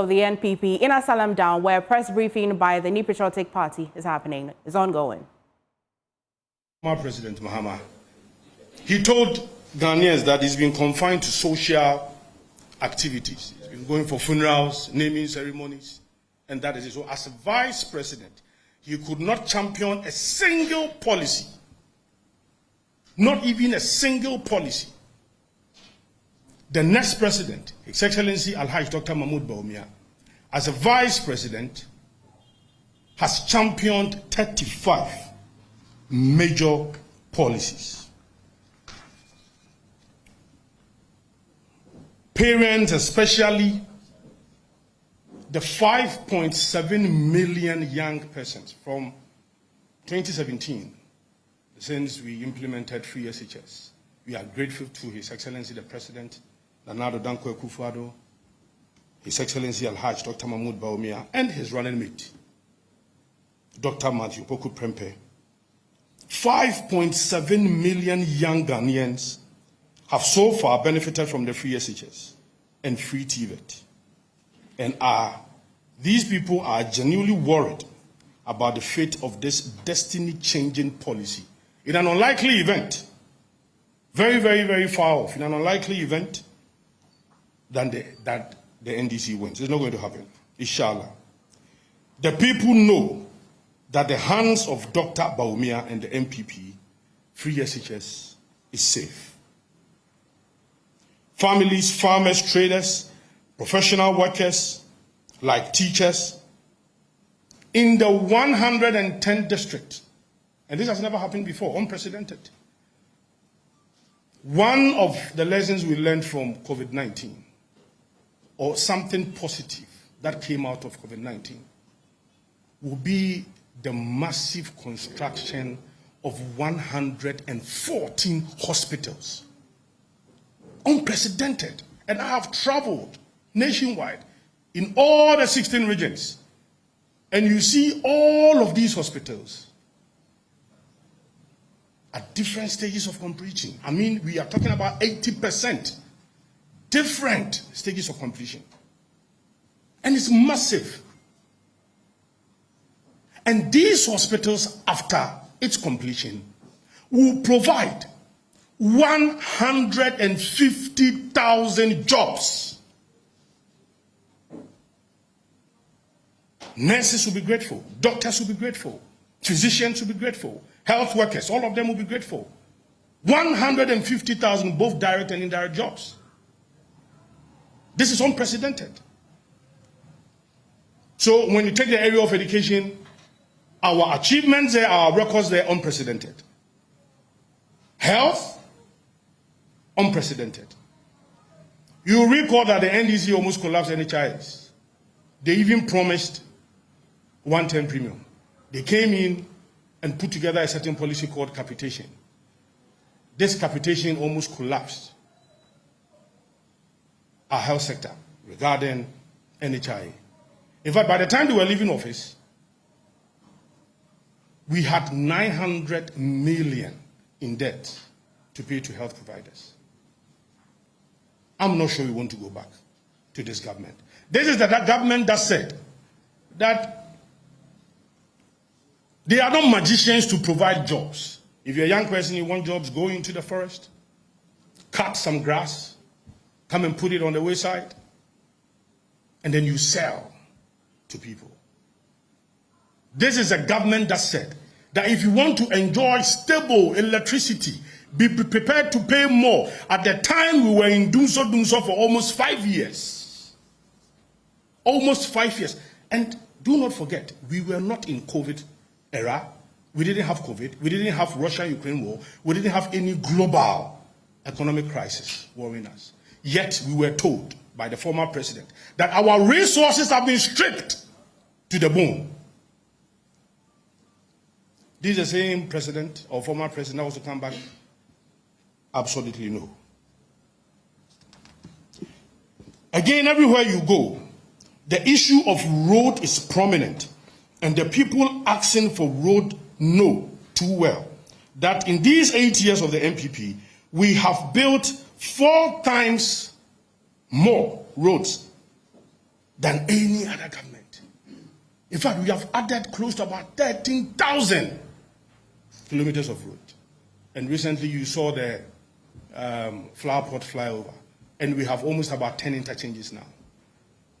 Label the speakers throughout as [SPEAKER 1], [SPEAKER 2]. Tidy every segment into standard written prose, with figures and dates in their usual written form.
[SPEAKER 1] Of the NPP in Asalam Down, where a press briefing by the New Patriotic Party is happening, is ongoing.
[SPEAKER 2] President Mahama, he told Ghanaians that he's been confined to social activities. He's been going for funerals, naming ceremonies, and that is it. So as a vice president, he could not champion a single policy, not even a single policy. The next president, His Excellency Alhaji Dr. Mahmoud Bawumia, as a vice president, has championed 35 major policies. Parents, especially the 5.7 million young persons from 2017, since we implemented free SHS, we are grateful to His Excellency the President, Nana Addo Dankwa Akufo-Addo, His Excellency Alhaji Dr. Mahmoud Bawumia, and his running mate, Dr. Matthew Poku Prempeh. 5.7 million young Ghanaians have so far benefited from the free SHS and free TVET. And these people are genuinely worried about the fate of this destiny-changing policy. In an unlikely event, very, very, very far off, in an unlikely event, that the NDC wins. It's not going to happen, inshallah. The people know that the hands of Dr. Bawumia and the NPP, free SHS, is safe. Families, farmers, traders, professional workers, like teachers, in the 110 districts, and this has never happened before, unprecedented. One of the lessons we learned from COVID-19, or something positive that came out of COVID-19, will be the massive construction of 114 hospitals. Unprecedented. And I have traveled nationwide in all the 16 regions. And you see all of these hospitals at different stages of completion. I mean, we are talking about 80%. Different stages of completion. And it's massive. And these hospitals, after its completion, will provide 150,000 jobs. Nurses will be grateful. Doctors will be grateful. Physicians will be grateful. Health workers, all of them will be grateful. 150,000 both direct and indirect jobs. This is unprecedented. So when you take the area of education, our achievements there, our records there, unprecedented. Health, unprecedented. You recall that the NDC almost collapsed NHIS. They even promised 110 premium. They came in and put together a certain policy called capitation. This capitation almost collapsed our health sector regarding NHIA. In fact, by the time they were leaving office, we had 900 million in debt to pay to health providers. I'm not sure we want to go back to this government. This is that government that said that they are not magicians to provide jobs. If you're a young person, you want jobs, go into the forest, cut some grass, come and put it on the wayside, and then you sell to people. This is a government that said that if you want to enjoy stable electricity, be prepared to pay more. At the time, we were in Dunso for almost 5 years. Almost 5 years. And do not forget, we were not in COVID era. We didn't have COVID. We didn't have Russia-Ukraine war. We didn't have any global economic crisis worrying us. Yet we were told by the former president that our resources have been stripped to the bone. This is the same president or former president that wants to come back? Absolutely no. Again, everywhere you go, the issue of road is prominent, and the people asking for road know too well that in these 8 years of the NPP, we have built 4 times more roads than any other government. In fact, we have added close to about 13,000 kilometers of road. And recently you saw the Flower Pot flyover. And we have almost about 10 interchanges now.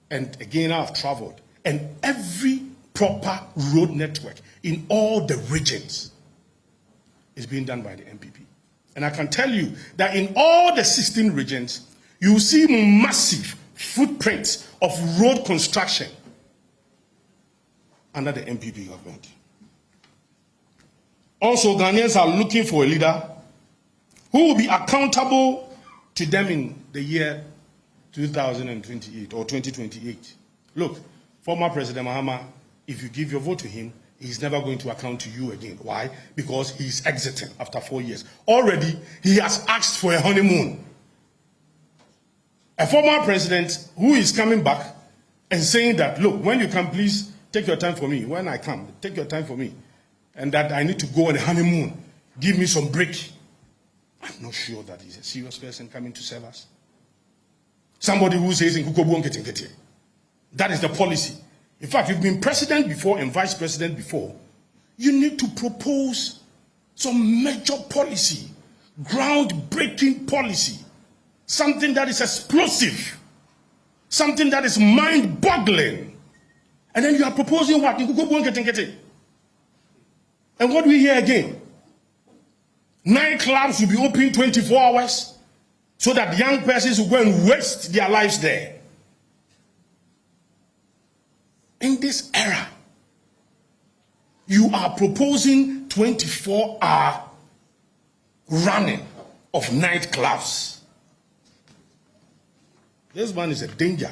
[SPEAKER 2] And again, I've traveled. And every proper road network in all the regions is being done by the NPP. And I can tell you that in all the 16 regions, you will see massive footprints of road construction under the NPP government. Also, Ghanaians are looking for a leader who will be accountable to them in the year 2028 or 2028. Look, former President Mahama, if you give your vote to him, he's never going to account to you again. Why? Because he's exiting after 4 years. Already, he has asked for a honeymoon. A former president who is coming back and saying that, look, when you come, please take your time for me. When I come, take your time for me. And that I need to go on a honeymoon. Give me some break. I'm not sure that he's a serious person coming to serve us. Somebody who says, that is the policy. In fact, you've been president before and vice president before. You need to propose some major policy, groundbreaking policy, something that is explosive, something that is mind-boggling. And then you are proposing what? And what do we hear again? Nightclubs will be open 24 hours so that young persons will go and waste their lives there. In this era, you are proposing 24-hour running of nightclubs. This man is a danger.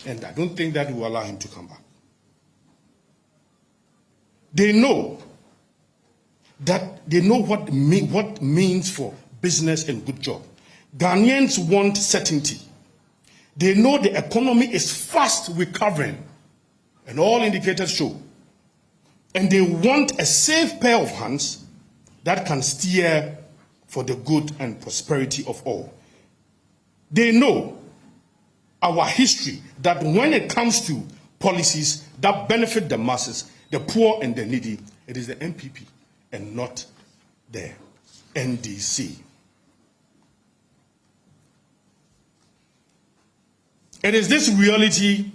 [SPEAKER 2] And I don't think that will allow him to come back. They know what means for business and good job. Ghanaians want certainty. They know the economy is fast recovering, and all indicators show. And they want a safe pair of hands that can steer for the good and prosperity of all. They know our history, that when it comes to policies that benefit the masses, the poor and the needy, it is the NPP and not the NDC. It is this reality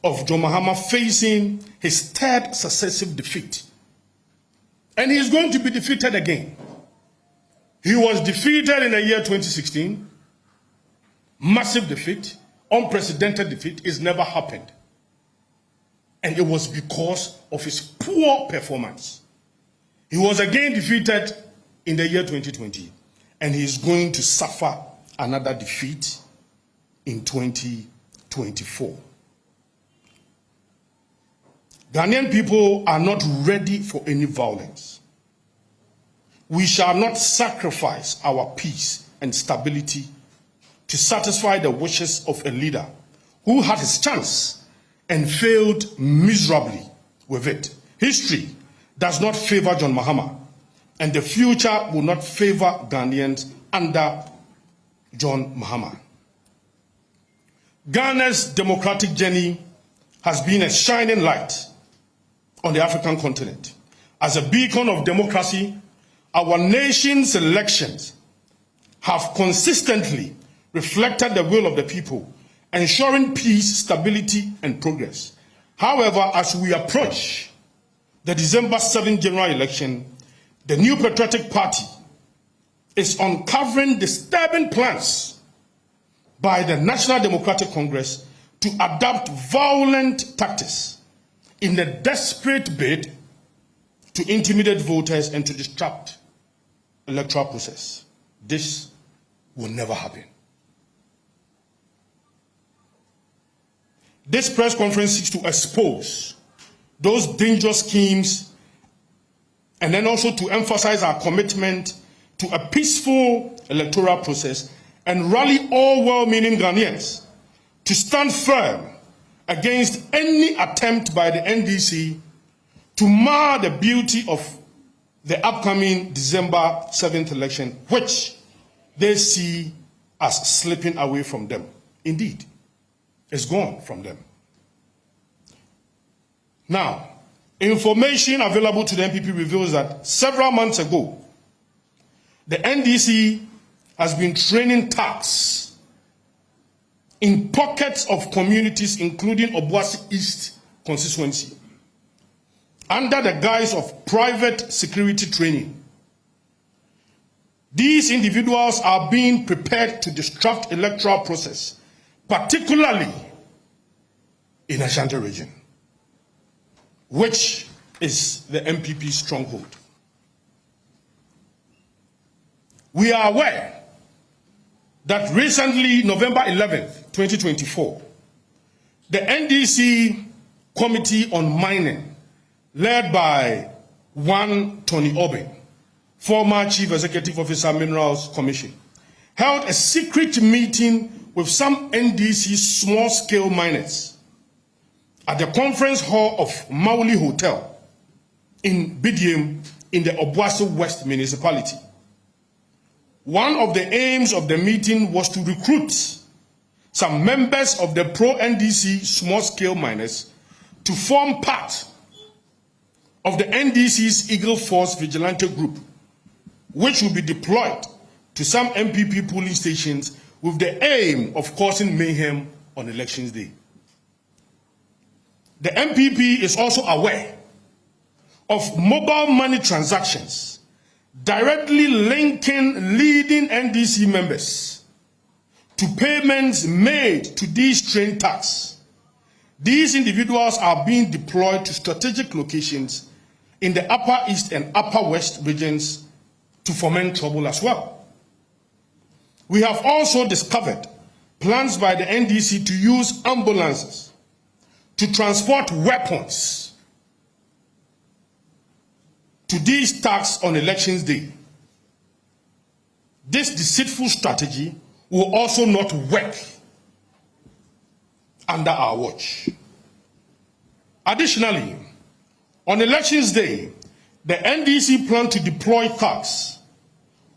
[SPEAKER 2] of John Mahama facing his third successive defeat. And he is going to be defeated again. He was defeated in the year 2016. Massive defeat, unprecedented defeat. It's never happened. And it was because of his poor performance. He was again defeated in the year 2020. And he is going to suffer another defeat in 2024. Ghanaian people are not ready for any violence. We shall not sacrifice our peace and stability to satisfy the wishes of a leader who had his chance and failed miserably with it. History does not favor John Mahama, and the future will not favor Ghanaians under John Mahama. Ghana's democratic journey has been a shining light on the African continent. As a beacon of democracy, our nation's elections have consistently reflected the will of the people, ensuring peace, stability, and progress. However, as we approach the December 7th general election, the New Patriotic Party is uncovering disturbing plans by the National Democratic Congress to adopt violent tactics in a desperate bid to intimidate voters and to disrupt electoral process. This will never happen. This press conference seeks to expose those dangerous schemes and then also to emphasize our commitment to a peaceful electoral process and rally all well-meaning Ghanaians to stand firm against any attempt by the NDC to mar the beauty of the upcoming December 7th election, which they see as slipping away from them. Indeed, is gone from them. Now, information available to the NPP reveals that several months ago, the NDC has been training thugs in pockets of communities, including Obuasi East constituency, under the guise of private security training. These individuals are being prepared to disrupt electoral process, particularly in Ashanti region, which is the NPP stronghold. We are aware that recently, November 11th, 2024, the NDC Committee on Mining, led by one Tony Obin, former Chief Executive Officer, Minerals Commission, held a secret meeting with some NDC small-scale miners at the conference hall of Mauli Hotel in Bidiem in the Obuasi West municipality. One of the aims of the meeting was to recruit some members of the pro-NDC small-scale miners to form part of the NDC's Eagle Force Vigilante Group, which will be deployed to some NPP polling stations with the aim of causing mayhem on elections day. The NPP is also aware of mobile money transactions directly linking leading NDC members to payments made to these trained thugs. These individuals are being deployed to strategic locations in the Upper East and Upper West regions to foment trouble as well. We have also discovered plans by the NDC to use ambulances to transport weapons to these thugs on elections day. This deceitful strategy will also not work under our watch. Additionally, on elections day, the NDC plan to deploy thugs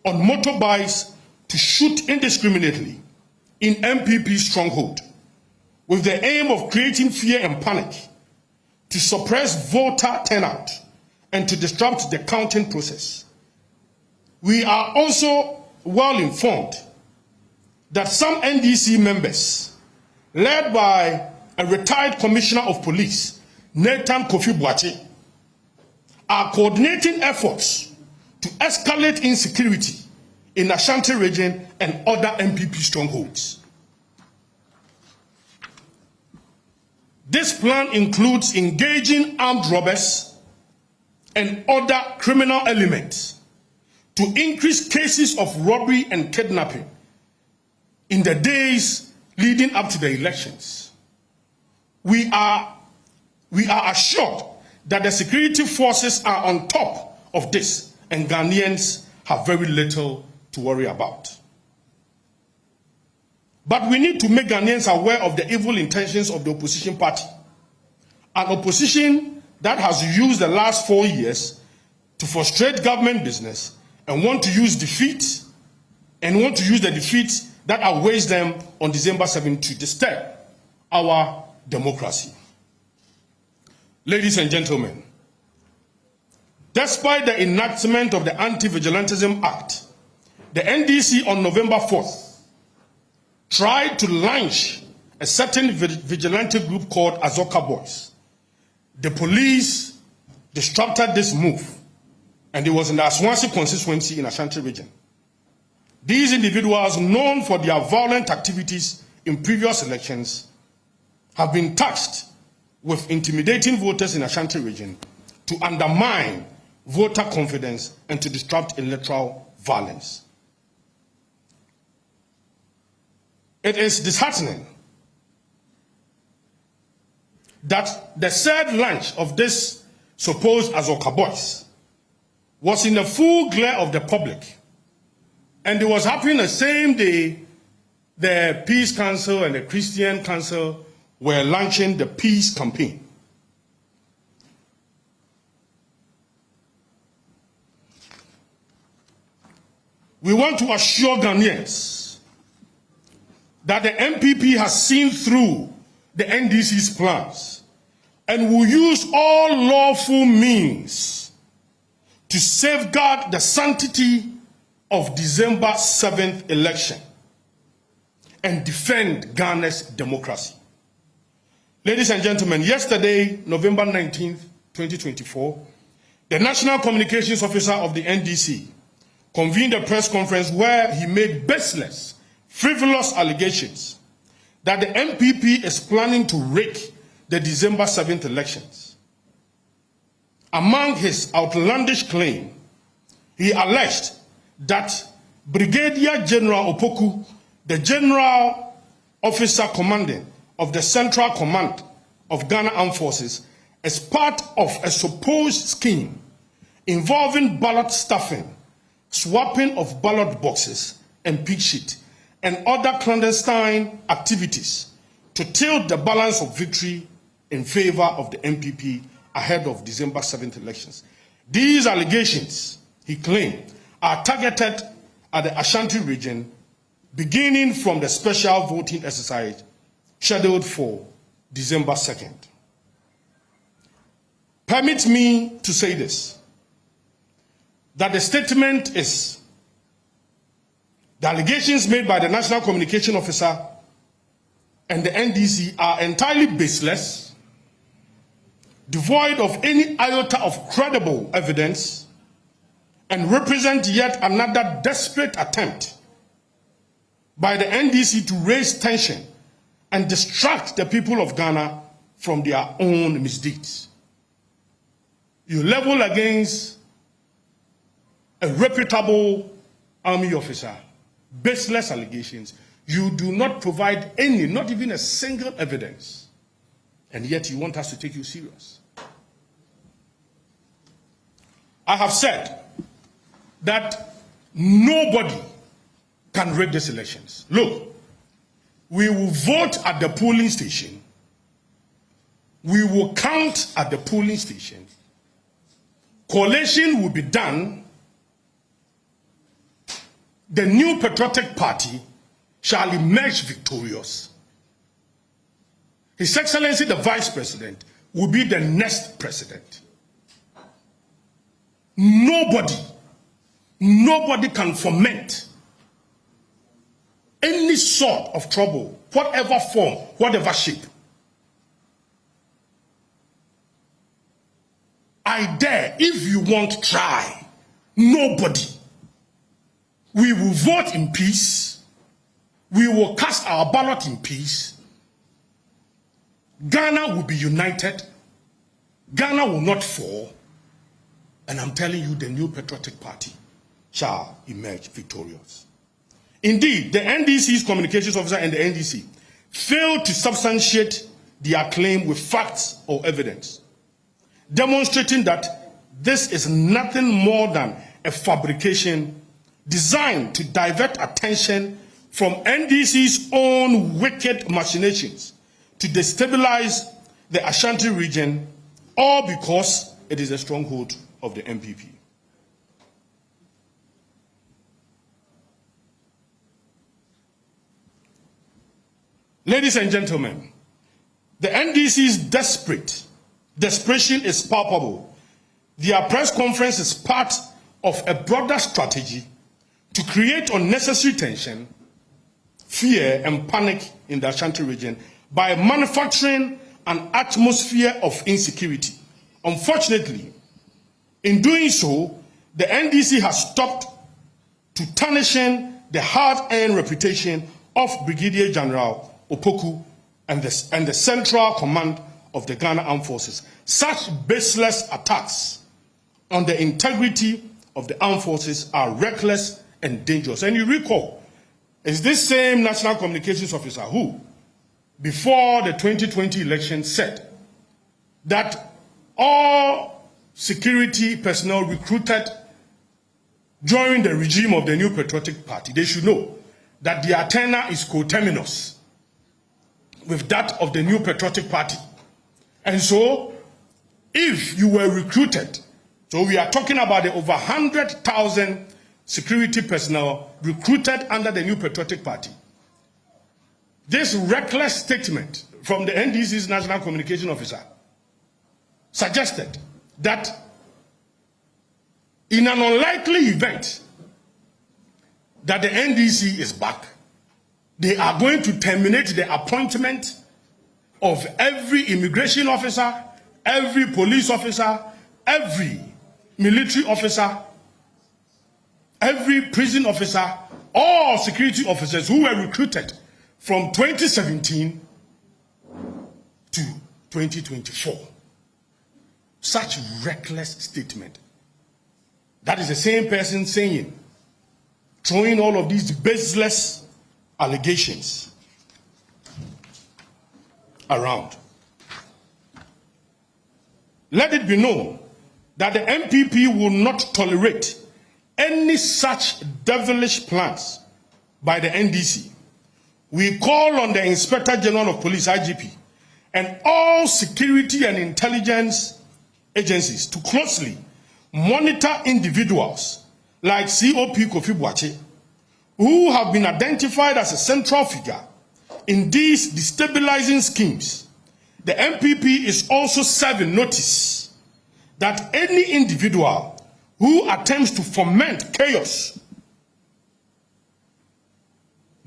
[SPEAKER 2] on motorbikes to shoot indiscriminately in NPP stronghold with the aim of creating fear and panic to suppress voter turnout and to disrupt the counting process. We are also well informed that some NDC members, led by a retired commissioner of police, Nathan Kofi Boate, are coordinating efforts to escalate insecurity in Ashanti region and other NPP strongholds. This plan includes engaging armed robbers and other criminal elements to increase cases of robbery and kidnapping in the days leading up to the elections. We are assured that the security forces are on top of this, and Ghanaians have very little to worry about. But we need to make Ghanaians aware of the evil intentions of the opposition party, an opposition that has used the last 4 years to frustrate government business and want to use the defeat that awaits them on December 7th to disturb our democracy. Ladies and gentlemen, despite the enactment of the Anti-Vigilantism Act, the NDC on November 4th tried to launch a certain vigilante group called Azoka Boys. The police disrupted this move, and it was in the Aswansi constituency in Ashanti region. These individuals, known for their violent activities in previous elections, have been tasked with intimidating voters in Ashanti region to undermine voter confidence and to disrupt electoral violence. It is disheartening that the third launch of this supposed Azoka Boys was in the full glare of the public, and it was happening the same day the Peace Council and the Christian Council were launching the peace campaign. We want to assure Ghanaians that the NPP has seen through the NDC's plans and will use all lawful means to safeguard the sanctity of December 7th election and defend Ghana's democracy. Ladies and gentlemen, yesterday, November 19th, 2024, the National Communications Officer of the NDC convened a press conference where he made baseless, frivolous allegations that the NPP is planning to rig the December 7th elections. Among his outlandish claims, he alleged that Brigadier General Opoku, the General Officer Commanding of the Central Command of Ghana Armed Forces, is part of a supposed scheme involving ballot stuffing, swapping of ballot boxes and pig sheet, and other clandestine activities to tilt the balance of victory in favor of the NPP ahead of December 7th elections. These allegations, he claimed, are targeted at the Ashanti region, beginning from the special voting exercise scheduled for December 2nd. Permit me to say this, that the statement is, the allegations made by the National Communication Officer and the NDC are entirely baseless, devoid of any iota of credible evidence, and represent yet another desperate attempt by the NDC to raise tension and distract the people of Ghana from their own misdeeds. You level against a reputable army officer baseless allegations. You do not provide any, not even a single evidence, and yet you want us to take you serious. I have said that nobody can rig these elections. Look, we will vote at the polling station. We will count at the polling station. Collation will be done. The new patriotic party shall emerge victorious. His Excellency the Vice President will be the next president. Nobody can foment any sort of trouble, whatever form, whatever shape. I dare, if you want, try. Nobody. We will vote in peace. We will cast our ballot in peace. Ghana will be united. Ghana will not fall. And I'm telling you, the new patriotic party shall emerge victorious. Indeed, the NDC's communications officer and the NDC failed to substantiate their claim with facts or evidence, demonstrating that this is nothing more than a fabrication designed to divert attention from NDC's own wicked machinations to destabilize the Ashanti region, all because it is a stronghold of the NPP. Ladies and gentlemen, the NDC's desperation is palpable. Their press conference is part of a broader strategy to create unnecessary tension, fear, and panic in the Ashanti region by manufacturing an atmosphere of insecurity. Unfortunately, in doing so, the NDC has stopped to tarnishing the hard-earned reputation of Brigadier General Opoku and the Central Command of the Ghana Armed Forces. Such baseless attacks on the integrity of the armed forces are reckless and dangerous. And you recall, it's this same National Communications Officer who, before the 2020 election, said that all security personnel recruited during the regime of the new patriotic party, they should know that their tenure is coterminous with that of the new patriotic party. And so, if you were recruited, so we are talking about the over 100,000 security personnel recruited under the new patriotic party. This reckless statement from the NDC's National Communication Officer suggested that in an unlikely event that the NDC is back, they are going to terminate the appointment of every immigration officer, every police officer, every military officer, every prison officer, all security officers who were recruited from 2017 to 2024. Such reckless statement. That is the same person saying, throwing all of these baseless allegations around. Let it be known that the NPP will not tolerate any such devilish plans by the NDC. We call on the Inspector General of Police, IGP, and all security and intelligence agencies to closely monitor individuals like COP Kofi Boache, who have been identified as a central figure in these destabilizing schemes. The NPP is also serving notice that any individual who attempts to foment chaos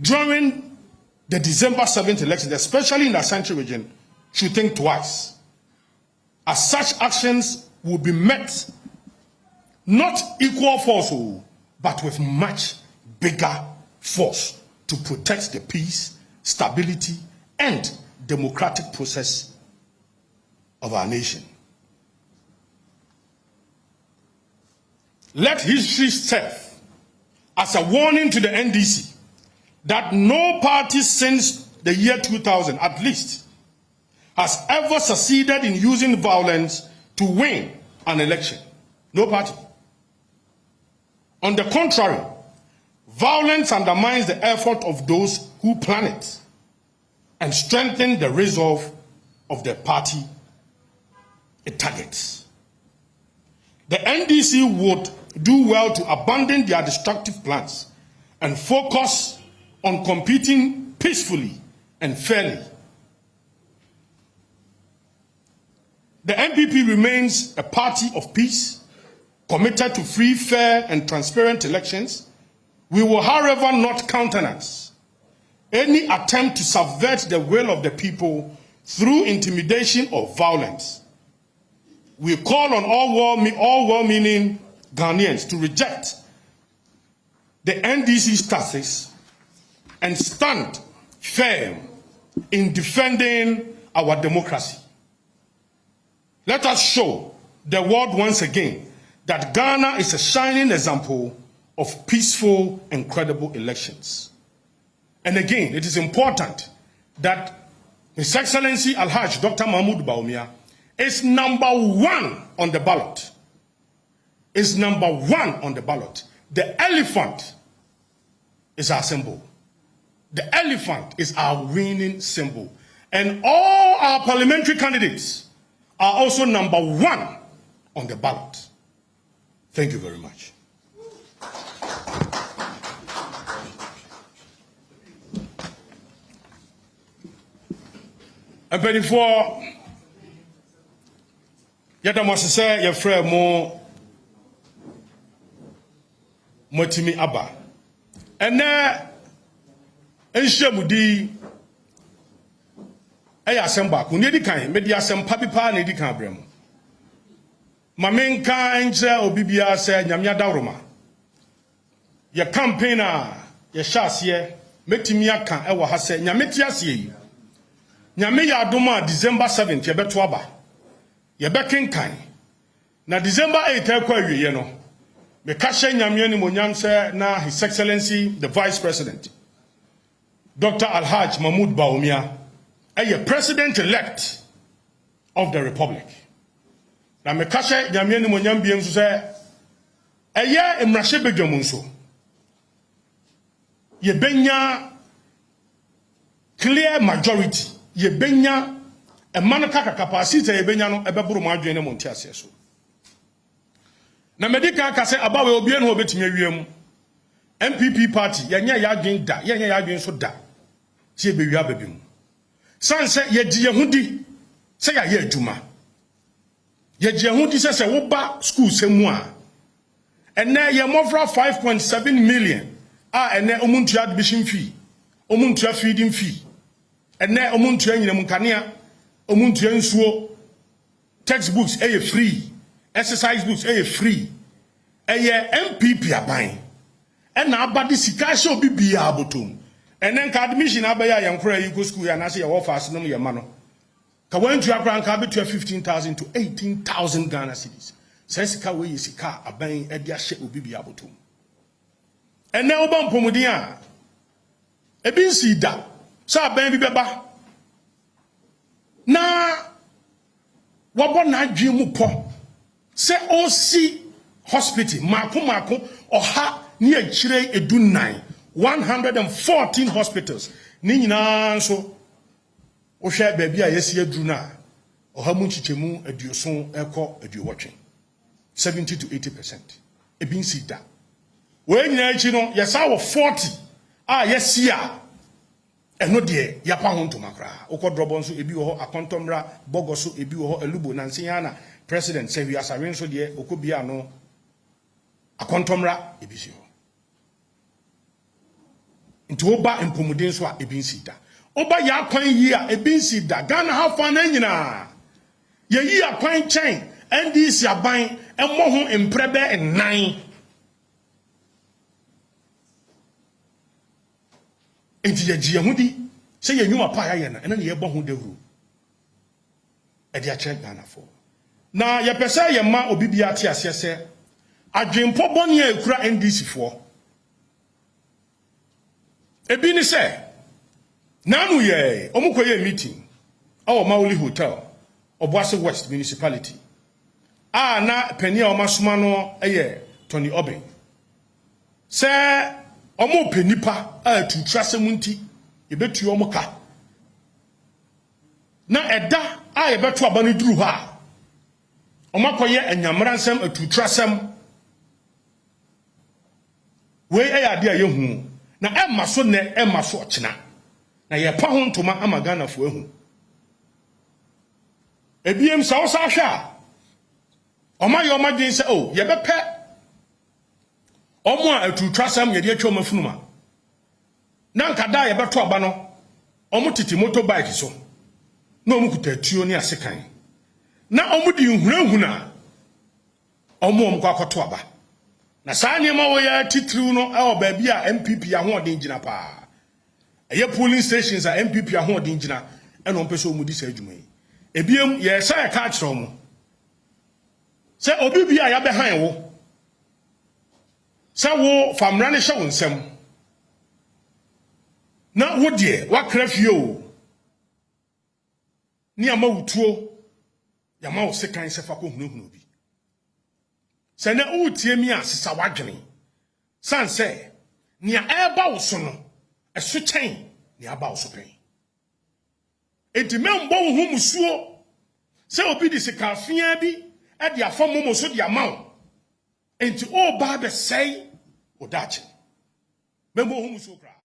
[SPEAKER 2] during the December 7th election, especially in the Central region, should think twice, as such actions will be met not equal force, but with much bigger force to protect the peace, stability, and democratic process of our nation. Let history serve as a warning to the NDC that no party since the year 2000, at least, has ever succeeded in using violence to win an election. No party. On the contrary, violence undermines the effort of those who plan it and strengthens the resolve of the party it targets. The NDC would do well to abandon their destructive plans and focus on competing peacefully and fairly. The NPP remains a party of peace, committed to free, fair, and transparent elections. We will, however, not countenance any attempt to subvert the will of the people through intimidation or violence. We call on all well-meaning Ghanaians to reject the NDC's tactics and stand firm in defending our democracy. Let us show the world once again that Ghana is a shining example of peaceful and credible elections. And again, it is important that His Excellency Alhaj Dr. Mahmoud Bawumia is number one on the ballot. Is number one on the ballot. The elephant is our symbol. The elephant is our winning symbol. And all our parliamentary candidates are also number one on the ballot. Thank you very much. And before yada must say your friend more motimi aba. And then Enshamudi Aya Samba, Kunedi Kai, Media Sam Papipa, Nedi Cabrem. Mamenka Enja Obibia said Yamia Dauroma. Your campaigner, your chassier, Metimiaka, Ewa Hase, Yametiasi. Nyame Duma December 7th, Yabetwaba. Yabekin Kai. Na December 8th, you know. Mekashe Nyamiani Munyanse, na His Excellency, the Vice President, Dr. Alhaj Mahmoud Bawumia, a President-elect of the Republic. Na Mekashe Nyamiani Munyambi say, Aya Emrashebe Jomunso. Yebenya clear majority. Yebenya a manaka capacity yebenya no ebeburu madwene monti aseso. Na medika ka se abawe obie no obetimi awiem. NPP party yenya yadwen da, yenya yadwen so da. Tie bewia babim. Sanse ye die hudi se ya ye adwuma. Ye die hudi se wo ba school semu a. Ene ye mofra 5.7 million. Ene omuntu admission fee. Omuntu feeding fee. Ene omuntu anyina munkanea. Omuntu nsuo. Textbooks free. Exercise books free. NPP aban. Ena abadi sika se obi bia abotom. Enen ka admission abaya yankora yi go school ya na se ya offers no ye ma no. Ka wantu akra nka be 15,000 to 18,000 Ghana cedis. Se sika we yi sika aban e dia hye obi bia abotom. Ene oba mpomudin a ebi nsi da sa aban bi beba na wabo na adwe mu po se osi hospital mako oha ni akire edunan 114 hospitals ni nyina nso wo hwe baabi a yesi aduru na oha mu chichemu aduoson ekọ aduowotwe 70 to 80%. Ebi nsi da we nyina achi no yesa wo 40 a yesi a eno de yapa ho ntomakra ukodrobo nso ebi wo ho akontomra bogoso ebi wo ho alubo nanse yana president say we asare nso de okobia no akontomra ebi si ho nti oba empomuden so a ebi nsi da oba ya kwan yi a ebi nsi da Ghana hafa na nyina ye yi akwan chen NDC aban emmo ho emprebe enan enti ye gie hudi se ye nwuma pa ya na ena ne ye bo ho dawuru e dia che Ghana fo na ye pese ye ma obibia ate ase se adwempo bone a ekura NDC fo ebi ni se nanu ye omukoye meeting awo Mauli Hotel Obuasi West municipality na peni a omasoma no eye Tony Obeng se omo penipa a tutrase munti yebetu omo ka na eda a yebetu abane duru ha omakoye anyamransem atutrasem we ade a yehu na emma so ne emma so ochina na ye pa ho ntoma ama Ghana fo ehu ebiem sa wo sa hwa oma ye oma din se o ye bepe omo a atutrasem ye de atwa mafunuma na nkada ye beto aba no omo titi motorbike so na omo kutatuo ni asekan na omo di nhunahuna omo kwa akoto aba na saa nyema wo ya titiriu no e obabi a NPP ahoden gina pa eye polling stations a NPP ahoden gina e no mpese omo di sa adwuma yi ebiem ye sa ye ka kire omo se obi bia ya be han wo se wo famra ne hye wo nsem na wo de wakra fie o ni ama wutuo ya ma wo sekan se fa ko hunahuna obi se na utie mi asesa wadwene sanse ni eba wo so no eso chen ni aba wo so pen enti membo wo hu musuo se obi di sika afia bi e de afam mo so de ama wo enti o ba be sei o dache membo wo hu musuo kra